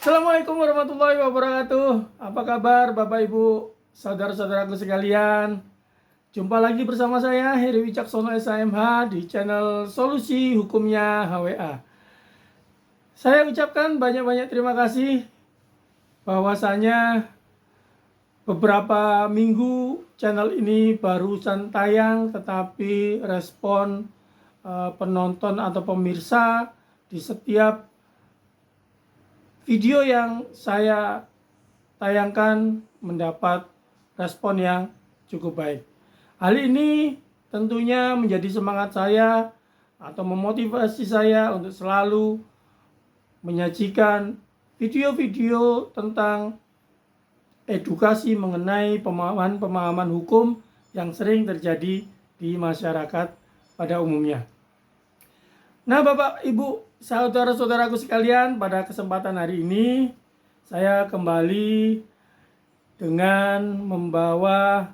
Assalamualaikum warahmatullahi wabarakatuh. Apa kabar Bapak Ibu, saudara-saudaraku sekalian? Jumpa lagi bersama saya Heri Wicaksono SHMH di channel Solusi Hukumnya HWA. Saya ucapkan banyak-banyak terima kasih bahwasanya beberapa minggu channel ini barusan tayang, tetapi respon penonton atau pemirsa di setiap video yang saya tayangkan mendapat respon yang cukup baik. Hal ini tentunya menjadi semangat saya atau memotivasi saya untuk selalu menyajikan video-video tentang edukasi mengenai pemahaman hukum yang sering terjadi di masyarakat pada umumnya. Nah, Bapak, Ibu, saudara-saudaraku sekalian, pada kesempatan hari ini saya kembali dengan membawa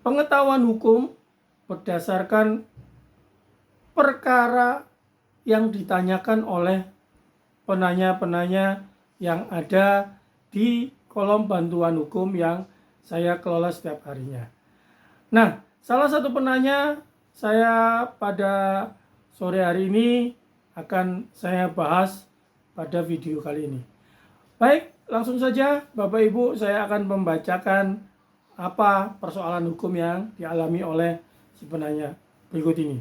pengetahuan hukum berdasarkan perkara yang ditanyakan oleh penanya-penanya yang ada di kolom bantuan hukum yang saya kelola setiap harinya. Nah, salah satu penanya saya pada sore hari ini akan saya bahas pada video kali ini. Baik, langsung saja Bapak Ibu, saya akan membacakan apa persoalan hukum yang dialami oleh si penanya berikut ini.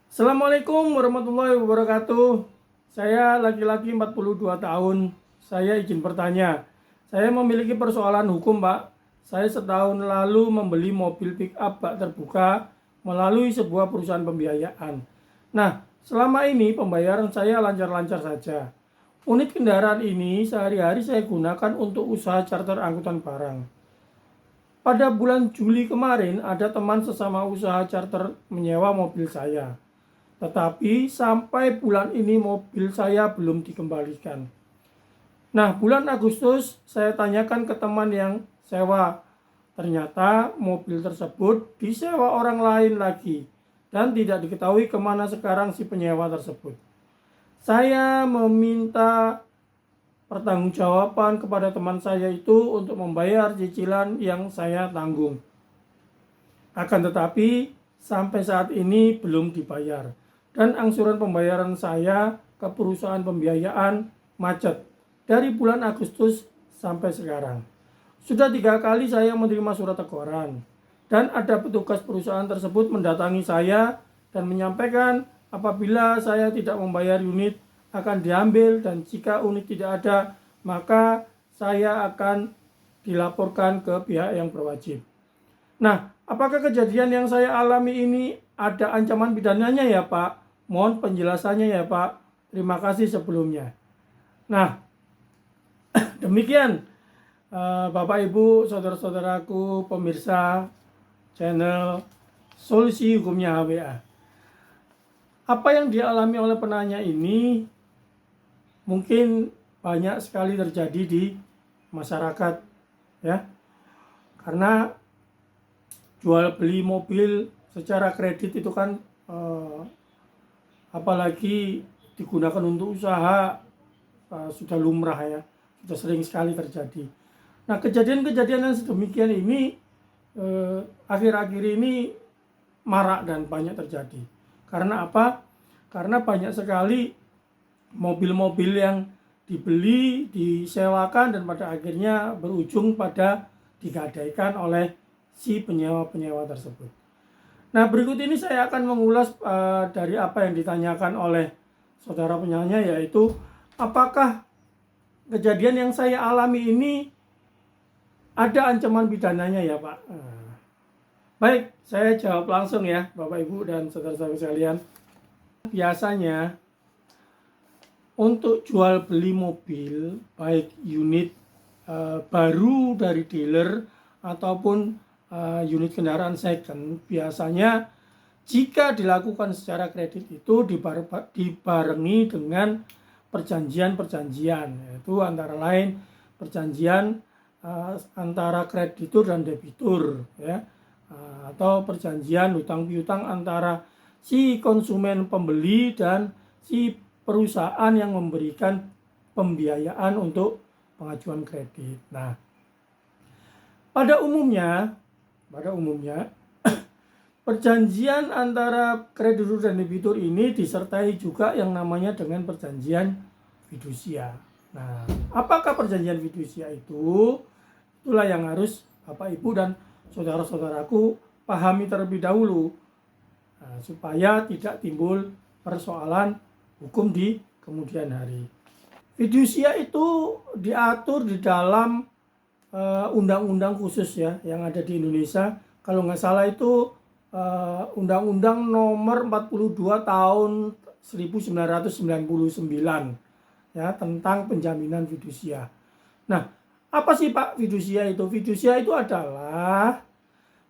Assalamualaikum warahmatullahi wabarakatuh. Saya laki-laki 42 tahun. Saya izin bertanya. Saya memiliki persoalan hukum, Pak. Saya setahun lalu membeli mobil pick up bak terbuka melalui sebuah perusahaan pembiayaan. Nah, selama ini pembayaran saya lancar-lancar saja. Unit kendaraan ini sehari-hari saya gunakan untuk usaha charter angkutan barang. Pada bulan Juli kemarin ada teman sesama usaha charter menyewa mobil saya. Tetapi sampai bulan ini mobil saya belum dikembalikan. Nah, bulan Agustus saya tanyakan ke teman yang sewa. Ternyata mobil tersebut disewa orang lain lagi dan tidak diketahui kemana sekarang si penyewa tersebut. Saya meminta pertanggungjawaban kepada teman saya itu untuk membayar cicilan yang saya tanggung. Akan tetapi sampai saat ini belum dibayar dan angsuran pembayaran saya ke perusahaan pembiayaan macet dari bulan Agustus sampai sekarang. Sudah 3 kali saya menerima surat teguran. Dan ada petugas perusahaan tersebut mendatangi saya dan menyampaikan apabila saya tidak membayar unit akan diambil dan jika unit tidak ada maka saya akan dilaporkan ke pihak yang berwajib. Nah, apakah kejadian yang saya alami ini ada ancaman pidananya ya Pak? Mohon penjelasannya ya Pak. Terima kasih sebelumnya. Nah, demikian Bapak Ibu, saudara-saudaraku, pemirsa channel Solusi Hukumnya HWA. Apa yang dialami oleh penanya ini mungkin banyak sekali terjadi di masyarakat ya. Karena jual beli mobil secara kredit itu kan apalagi digunakan untuk usaha sudah lumrah ya, sudah sering sekali terjadi. Nah, kejadian-kejadian yang sedemikian ini akhir-akhir ini marak dan banyak terjadi. Karena apa? Karena banyak sekali mobil-mobil yang dibeli, disewakan dan pada akhirnya berujung pada digadaikan oleh si penyewa-penyewa tersebut. Nah, berikut ini saya akan mengulas dari apa yang ditanyakan oleh saudara penanya, yaitu apakah kejadian yang saya alami ini ada ancaman pidananya ya Pak? Baik, saya jawab langsung ya Bapak Ibu dan saudara-saudara sekalian. Biasanya untuk jual beli mobil, baik unit baru dari dealer ataupun unit kendaraan second, biasanya jika dilakukan secara kredit itu dibarengi dengan perjanjian-perjanjian, yaitu antara lain perjanjian antara kreditur dan debitur ya, atau perjanjian hutang piutang antara si konsumen pembeli dan si perusahaan yang memberikan pembiayaan untuk pengajuan kredit. Nah, pada umumnya perjanjian antara kreditur dan debitur ini disertai juga yang namanya dengan perjanjian fidusia. Nah, apakah perjanjian fidusia itu? Itulah yang harus Bapak, Ibu, dan saudara-saudaraku pahami terlebih dahulu, supaya tidak timbul persoalan hukum di kemudian hari. Fidusia itu diatur di dalam undang-undang khusus ya yang ada di Indonesia. Kalau nggak salah itu Undang-Undang Nomor 42 Tahun 1999 ya, tentang penjaminan fidusia. Nah, apa sih Pak fidusia itu? Fidusia itu adalah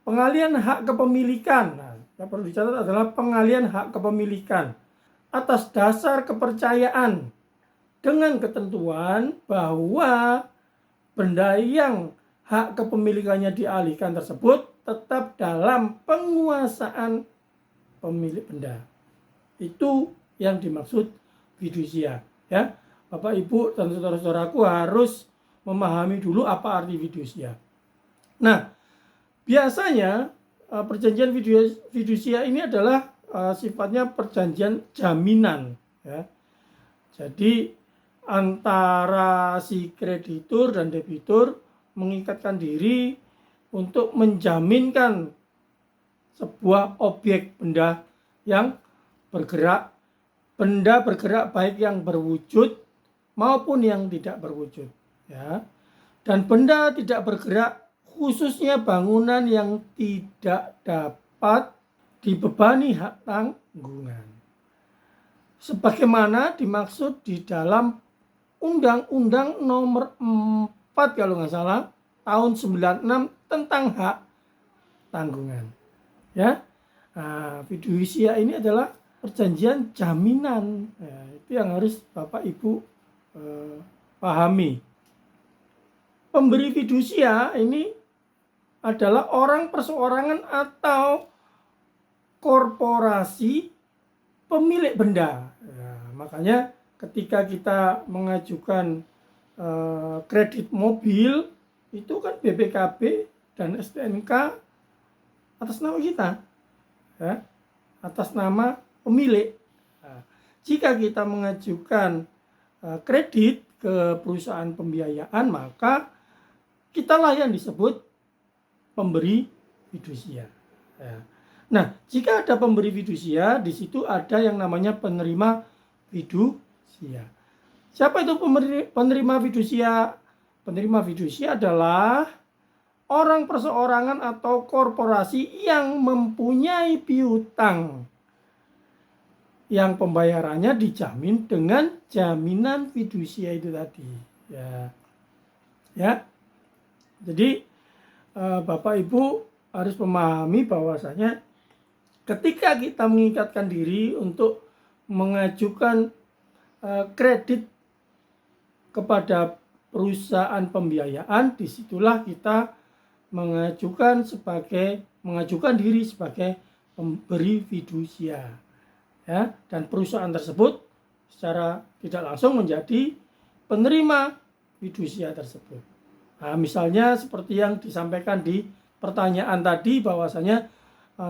pengalian hak kepemilikan. Nah, yang perlu dicatat adalah pengalian hak kepemilikan atas dasar kepercayaan dengan ketentuan bahwa benda yang hak kepemilikannya dialihkan tersebut tetap dalam penguasaan pemilik benda. Itu yang dimaksud fidusia ya. Bapak, Ibu, dan saudara-saudaraku harus memahami dulu apa arti fidusia. Nah, biasanya perjanjian fidusia ini adalah sifatnya perjanjian jaminan ya. Jadi antara si kreditur dan debitur mengikatkan diri untuk menjaminkan sebuah objek benda yang bergerak, benda bergerak baik yang berwujud maupun yang tidak berwujud ya. Dan benda tidak bergerak khususnya bangunan yang tidak dapat dibebani hak tanggungan, sebagaimana dimaksud di dalam Undang-Undang Nomor 4 kalau nggak salah tahun 96 tentang hak tanggungan ya. Nah, fidusia ini adalah perjanjian jaminan ya, itu yang harus Bapak, Ibu pahami. Pemberi fidusia ini adalah orang perseorangan atau korporasi pemilik benda ya, makanya ketika kita mengajukan kredit mobil itu kan BPKB dan STNK atas nama kita ya, atas nama pemilik. Nah, jika kita mengajukan kredit ke perusahaan pembiayaan, maka kitalah yang disebut pemberi fidusia ya. Nah, jika ada pemberi fidusia, di situ ada yang namanya penerima fidusia. Siapa itu penerima fidusia? Penerima fidusia adalah orang perseorangan atau korporasi yang mempunyai piutang yang pembayarannya dijamin dengan jaminan fidusia itu tadi ya. Jadi Bapak, Ibu harus memahami bahwasanya ketika kita mengikatkan diri untuk mengajukan kredit kepada perusahaan pembiayaan, disitulah kita mengajukan diri sebagai pemberi fidusia ya, dan perusahaan tersebut secara tidak langsung menjadi penerima fidusia tersebut. Nah, misalnya seperti yang disampaikan di pertanyaan tadi bahwasanya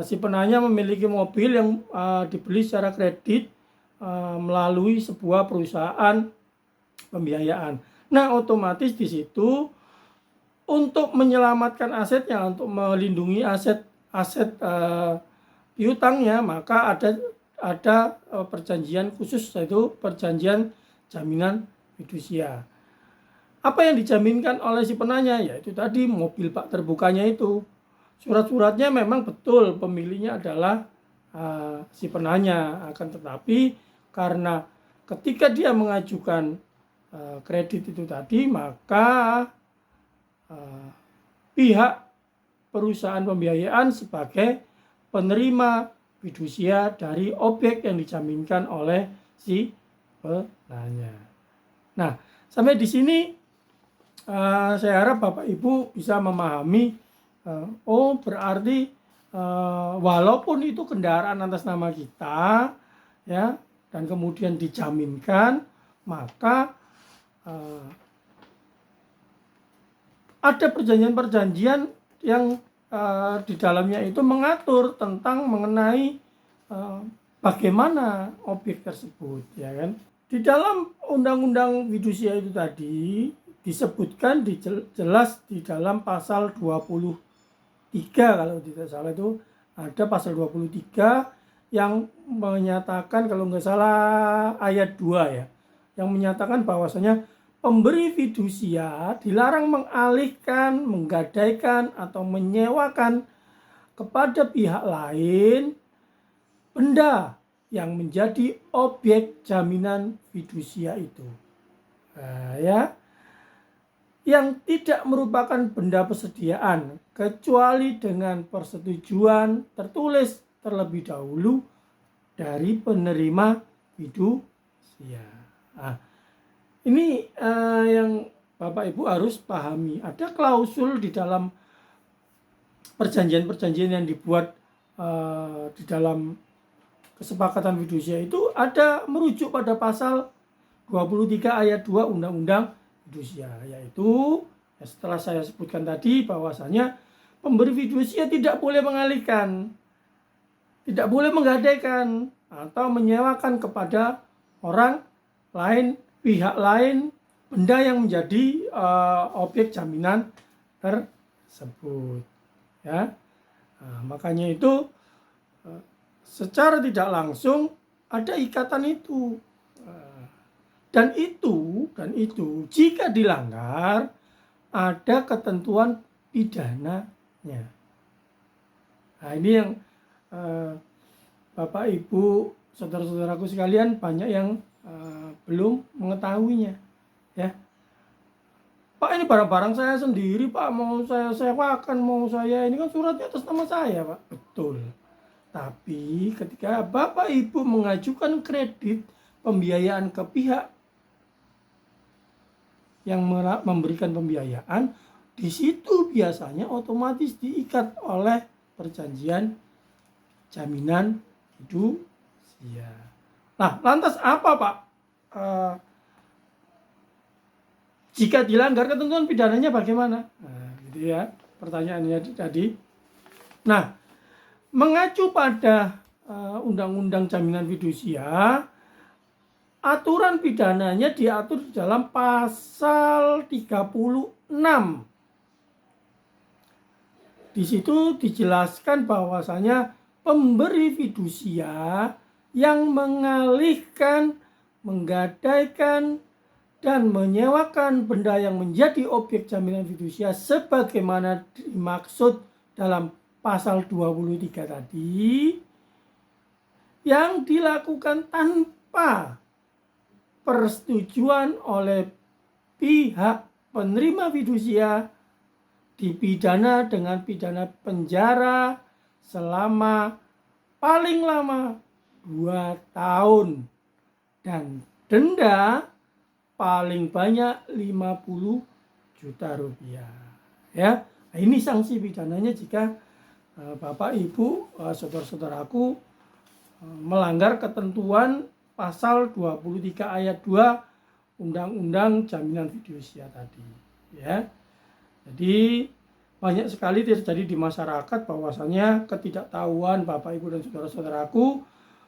si penanya memiliki mobil yang dibeli secara kredit melalui sebuah perusahaan pembiayaan. Nah, otomatis di situ untuk menyelamatkan asetnya, untuk melindungi aset piutangnya, maka ada perjanjian khusus, yaitu perjanjian jaminan fidusia. Apa yang dijaminkan oleh si penanya? Yaitu tadi mobil bak terbukanya itu. Surat-suratnya memang betul pemiliknya adalah si penanya, akan tetapi karena ketika dia mengajukan kredit itu tadi, maka pihak perusahaan pembiayaan sebagai penerima fidusia dari objek yang dijaminkan oleh si penanya. Nah, sampai di sini saya harap Bapak, Ibu bisa memahami, berarti walaupun itu kendaraan atas nama kita ya, dan kemudian dijaminkan, maka uh, ada perjanjian-perjanjian yang di dalamnya itu mengatur tentang mengenai bagaimana objek tersebut, ya kan? Di dalam undang-undang fidusia itu tadi disebutkan jelas di dalam pasal 23, kalau tidak salah itu ada pasal 23 yang menyatakan, kalau nggak salah ayat 2 ya, yang menyatakan bahwasanya pemberi fidusia dilarang mengalihkan, menggadaikan atau menyewakan kepada pihak lain benda yang menjadi objek jaminan fidusia itu. Nah, ya, yang tidak merupakan benda persediaan kecuali dengan persetujuan tertulis terlebih dahulu dari penerima fidusia. Nah, ini yang Bapak Ibu harus pahami. Ada klausul di dalam perjanjian-perjanjian yang dibuat di dalam kesepakatan fidusia itu ada merujuk pada pasal 23 ayat 2 Undang-Undang Fidusia, yaitu setelah saya sebutkan tadi bahwasanya pemberi fidusia tidak boleh mengalihkan, tidak boleh menggadaikan atau menyewakan kepada orang lain, pihak lain, benda yang menjadi objek jaminan tersebut, ya. Nah, makanya itu secara tidak langsung ada ikatan itu, dan itu jika dilanggar ada ketentuan pidananya. Nah, ini yang Bapak Ibu saudara-saudaraku sekalian banyak yang belum mengetahuinya, ya. Pak, ini barang-barang saya sendiri, Pak, mau saya sewakan, mau saya ini kan suratnya atas nama saya, Pak. Betul. Tapi ketika Bapak Ibu mengajukan kredit pembiayaan ke pihak yang memberikan pembiayaan, di situ biasanya otomatis diikat oleh perjanjian jaminan fidusia. Nah, lantas apa, Pak? Jika dilanggar ketentuan pidananya bagaimana? Nah, gitu ya pertanyaannya tadi. Nah, mengacu pada Undang-Undang Jaminan Fidusia, aturan pidananya diatur di dalam pasal 36. Di situ dijelaskan bahwasanya pemberi fidusia yang mengalihkan, menggadaikan, dan menyewakan benda yang menjadi objek jaminan fidusia sebagaimana dimaksud dalam pasal 23 tadi, yang dilakukan tanpa persetujuan oleh pihak penerima fidusia dipidana dengan pidana penjara selama paling lama 2 tahun dan denda paling banyak 50 juta rupiah, ya. Nah, ini sanksi pidananya jika Bapak Ibu saudara-saudaraku melanggar ketentuan pasal 23 ayat 2 Undang-Undang Jaminan Fidusia tadi, ya. Jadi banyak sekali terjadi di masyarakat bahwasanya ketidaktahuan Bapak Ibu dan saudara-saudaraku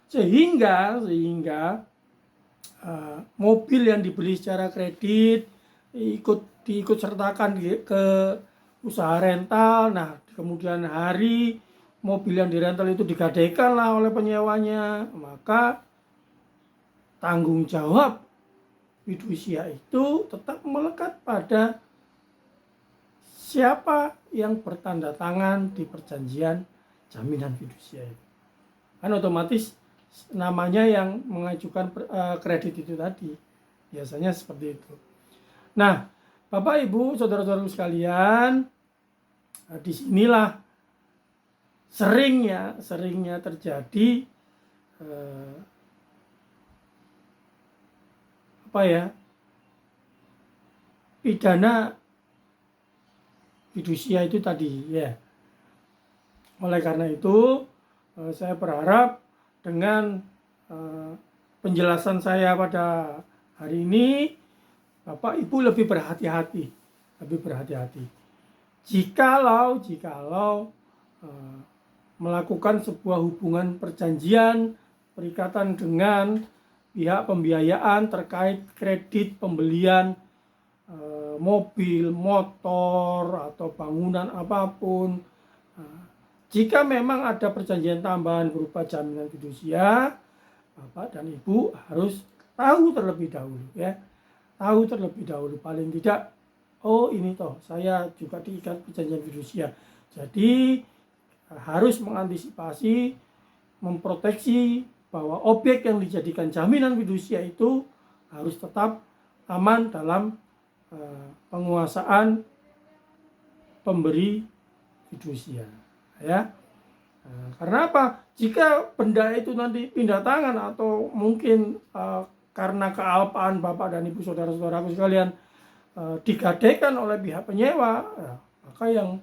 sehingga mobil yang dibeli secara kredit diikut sertakan ke usaha rental. Nah, kemudian hari mobil yang dirental itu digadaikan lah oleh penyewanya, maka tanggung jawab fidusia itu tetap melekat pada siapa yang bertanda tangan di perjanjian jaminan fidusia itu. Kan otomatis namanya yang mengajukan kredit itu tadi, biasanya seperti itu. Nah, Bapak Ibu saudara-saudara sekalian, disinilah seringnya terjadi pidana fidusia itu tadi, ya. Oleh karena itu saya berharap dengan penjelasan saya pada hari ini Bapak Ibu lebih berhati-hati, Jikalau melakukan sebuah hubungan perjanjian, perikatan dengan pihak pembiayaan terkait kredit pembelian mobil, motor, atau bangunan apapun. Jika memang ada perjanjian tambahan berupa jaminan fidusia, Bapak dan Ibu harus tahu terlebih dahulu, ya. Tahu terlebih dahulu, paling tidak, oh ini toh saya juga diikat perjanjian fidusia. Jadi harus mengantisipasi, memproteksi bahwa objek yang dijadikan jaminan fidusia itu harus tetap aman dalam penguasaan pemberi fidusia, ya. Karena apa? Jika benda itu nanti pindah tangan atau mungkin karena kealpaan Bapak dan Ibu saudara-saudaraku sekalian digadaikan oleh pihak penyewa, maka yang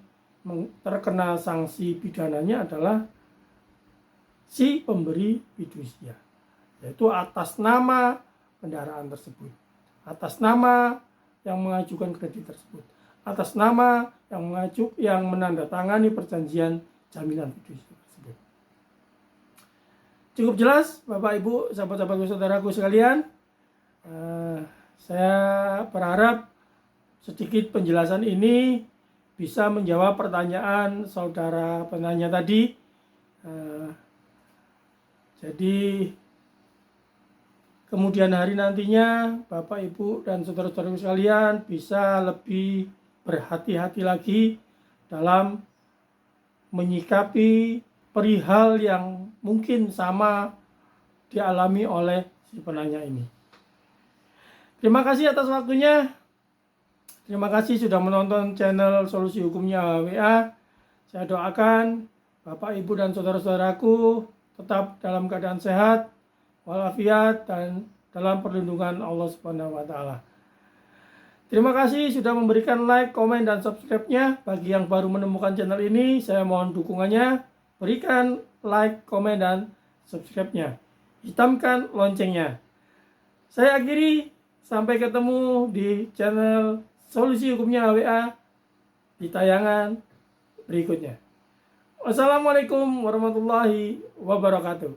terkena sanksi pidananya adalah si pemberi fidusia, yaitu atas nama kendaraan tersebut, atas nama yang mengajukan kredit tersebut, atas nama yang menandatangani perjanjian jaminan fidusia tersebut. Cukup jelas Bapak Ibu, sahabat-sahabatku, saudaraku sekalian. Saya berharap sedikit penjelasan ini bisa menjawab pertanyaan saudara penanya tadi. Jadi kemudian hari nantinya Bapak Ibu dan saudara-saudaraku sekalian bisa lebih berhati-hati lagi dalam menyikapi perihal yang mungkin sama dialami oleh si penanya ini. Terima kasih atas waktunya. Terima kasih sudah menonton channel Solusi Hukumnya WA. Saya doakan Bapak, Ibu, dan saudara-saudaraku tetap dalam keadaan sehat, walafiat, dan dalam perlindungan Allah Subhanahu wa Ta'ala. Terima kasih sudah memberikan like, komen, dan subscribe-nya. Bagi yang baru menemukan channel ini, saya mohon dukungannya. Berikan like, komen, dan subscribe-nya. Hitamkan loncengnya. Saya akhiri, sampai ketemu di channel Solusi Hukumnya WA di tayangan berikutnya. Wassalamualaikum warahmatullahi wabarakatuh.